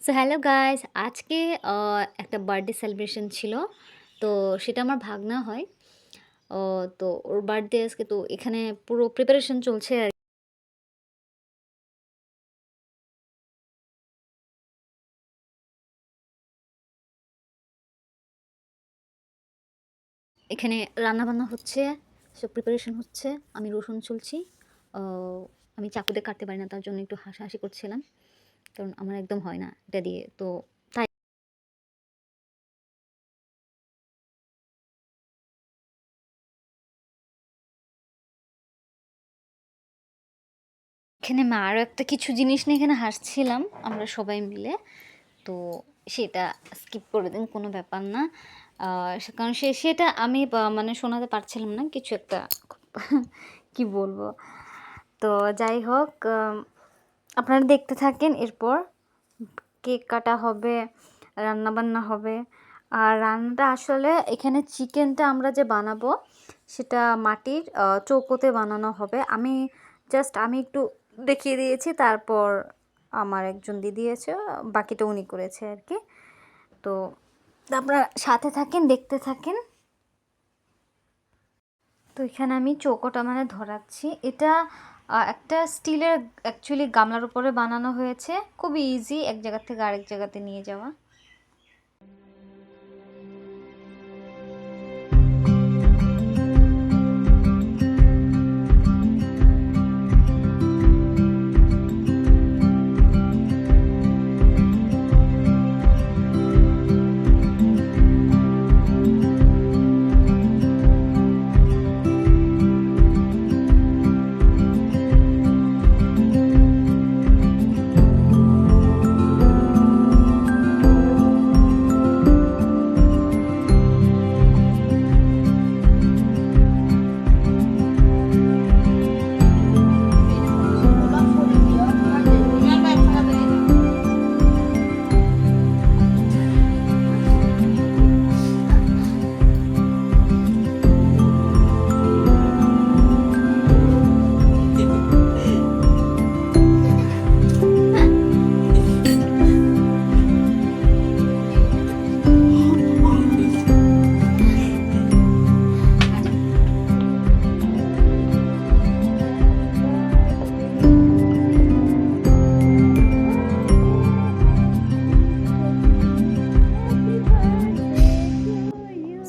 So hello guys, আজকে একটা birthday celebration ছিল। তো সেটা আমার ভাগনা হয়। অ তো ওর বার্থডে আজকে, তো এখানে পুরো প্রিপারেশন চলছে আর এখানে রান্নাবান্না হচ্ছে, সব প্রিপারেশন হচ্ছে। আমি রসুন ছুলছি। অ আমি চাকুতে কাটতে পারি না, তার জন্য একটু হাসাহাসি করছিলাম। কারণ আমার একদম হয় না এটা দিয়ে। তো তাই এখানে মা আরও একটা কিছু জিনিস নিয়ে এখানে হাসছিলাম আমরা সবাই মিলে। তো সেটা স্কিপ করে দিন, কোনো ব্যাপার না। কারণ সেটা আমি মানে শোনাতে পারছিলাম না কিছু একটা কি বলবো। তো যাই হোক, আপনারা দেখতে থাকেন। এরপর কেক কাটা হবে, রান্নাবান্না হবে। আর রান্নাটা আসলে এখানে চিকেনটা আমরা যে বানাবো সেটা মাটির চৌকোতে বানানো হবে। আমি একটু দেখিয়ে দিয়েছি, তারপর আমার একজন দিদি আছে, বাকিটা উনি করেছে আর কি। তো আপনারা সাথে থাকেন, দেখতে থাকেন। তো এখানে আমি চৌকোটা মানে ধরাচ্ছি। এটা একটা স্টিলের অ্যাকচুয়ালি গামলার উপরে বানানো হয়েছে। খুবই ইজি এক জায়গা থেকে আরেক জায়গাতে নিয়ে যাওয়া।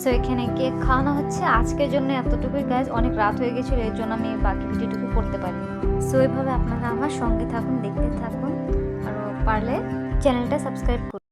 সো এখানে কেক খাওয়ানো হচ্ছে। আজকের জন্য এতটুকুই গাইজ, অনেক রাত হয়ে গেছিলো, এর জন্য আমি বাকি ভিডিওটুকু করতে পারি। সো এইভাবে আপনারা আমার সঙ্গে থাকুন, দেখতে থাকুন, আর পারলে চ্যানেলটা সাবস্ক্রাইব করুন।